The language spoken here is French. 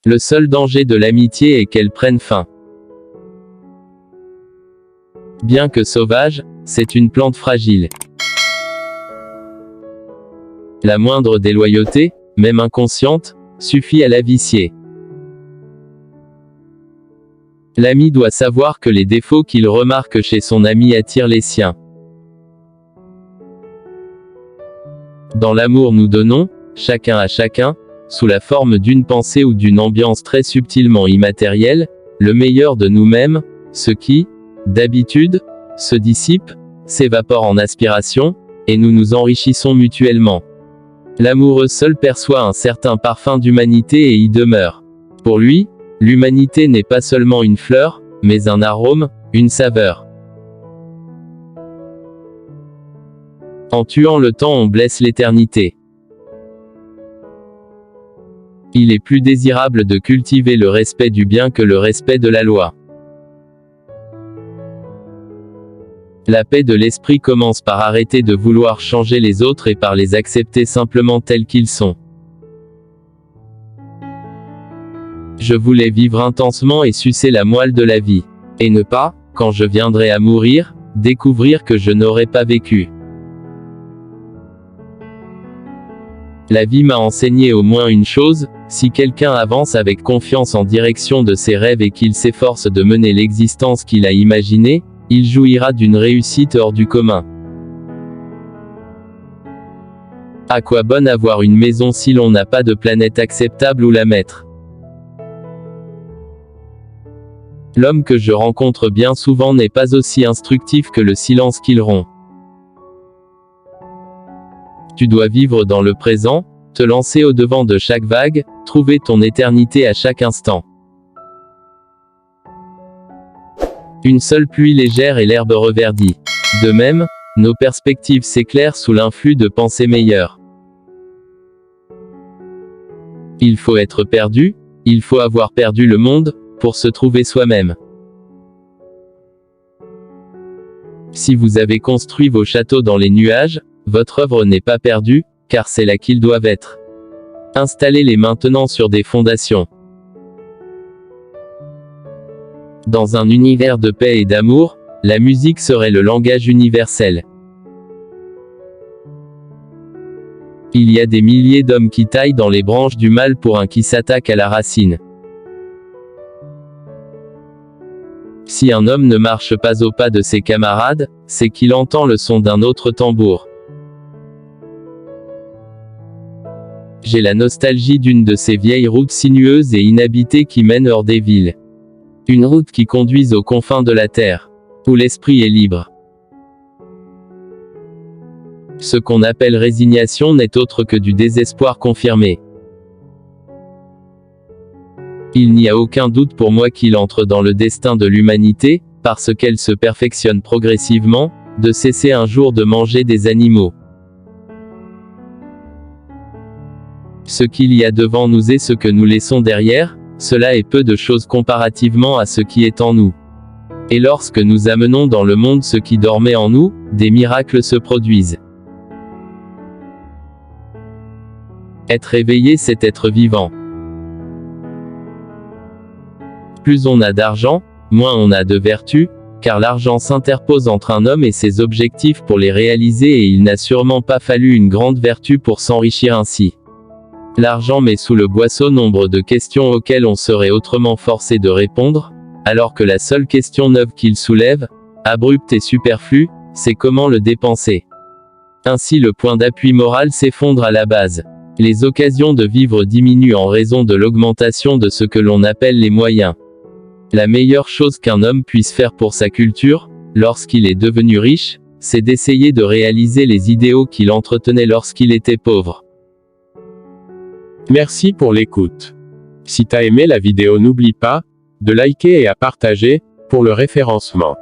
Le seul danger de l'amitié est qu'elle prenne fin. Bien que sauvage, c'est une plante fragile. La moindre déloyauté, même inconsciente, suffit à la vicier. L'ami doit savoir que les défauts qu'il remarque chez son ami attirent les siens. Dans l'amour nous donnons, chacun à chacun, sous la forme d'une pensée ou d'une ambiance très subtilement immatérielle, le meilleur de nous-mêmes, ce qui, d'habitude, se dissipe, s'évapore en aspiration, et nous nous enrichissons mutuellement. L'amoureux seul perçoit un certain parfum d'humanité et y demeure. Pour lui, l'humanité n'est pas seulement une fleur, mais un arôme, une saveur. En tuant le temps on blesse l'éternité. Il est plus désirable de cultiver le respect du bien que le respect de la loi. La paix de l'esprit commence par arrêter de vouloir changer les autres et par les accepter simplement tels qu'ils sont. Je voulais vivre intensement et sucer la moelle de la vie. Et ne pas, quand je viendrai à mourir, découvrir que je n'aurais pas vécu. La vie m'a enseigné au moins une chose, si quelqu'un avance avec confiance en direction de ses rêves et qu'il s'efforce de mener l'existence qu'il a imaginée, il jouira d'une réussite hors du commun. À quoi bon avoir une maison si l'on n'a pas de planète acceptable où la mettre? L'homme que je rencontre bien souvent n'est pas aussi instructif que le silence qu'il rompt. Tu dois vivre dans le présent, te lancer au-devant de chaque vague, trouver ton éternité à chaque instant. Une seule pluie légère et l'herbe reverdit. De même, nos perspectives s'éclairent sous l'influx de pensées meilleures. Il faut être perdu, il faut avoir perdu le monde, pour se trouver soi-même. Si vous avez construit vos châteaux dans les nuages, votre œuvre n'est pas perdue, car c'est là qu'ils doivent être. Installez-les maintenant sur des fondations. Dans un univers de paix et d'amour, la musique serait le langage universel. Il y a des milliers d'hommes qui taillent dans les branches du mal pour un qui s'attaque à la racine. Si un homme ne marche pas au pas de ses camarades, c'est qu'il entend le son d'un autre tambour. J'ai la nostalgie d'une de ces vieilles routes sinueuses et inhabitées qui mènent hors des villes. Une route qui conduise aux confins de la terre, où l'esprit est libre. Ce qu'on appelle résignation n'est autre que du désespoir confirmé. Il n'y a aucun doute pour moi qu'il entre dans le destin de l'humanité, parce qu'elle se perfectionne progressivement, de cesser un jour de manger des animaux. Ce qu'il y a devant nous et ce que nous laissons derrière, cela est peu de choses comparativement à ce qui est en nous. Et lorsque nous amenons dans le monde ce qui dormait en nous, des miracles se produisent. Être éveillé, c'est être vivant. Plus on a d'argent, moins on a de vertu, car l'argent s'interpose entre un homme et ses objectifs pour les réaliser et il n'a sûrement pas fallu une grande vertu pour s'enrichir ainsi. L'argent met sous le boisseau nombre de questions auxquelles on serait autrement forcé de répondre, alors que la seule question neuve qu'il soulève, abrupte et superflue, c'est comment le dépenser. Ainsi le point d'appui moral s'effondre à la base. Les occasions de vivre diminuent en raison de l'augmentation de ce que l'on appelle les moyens. La meilleure chose qu'un homme puisse faire pour sa culture, lorsqu'il est devenu riche, c'est d'essayer de réaliser les idéaux qu'il entretenait lorsqu'il était pauvre. Merci pour l'écoute. Si t'as aimé la vidéo, n'oublie pas de liker et à partager, pour le référencement.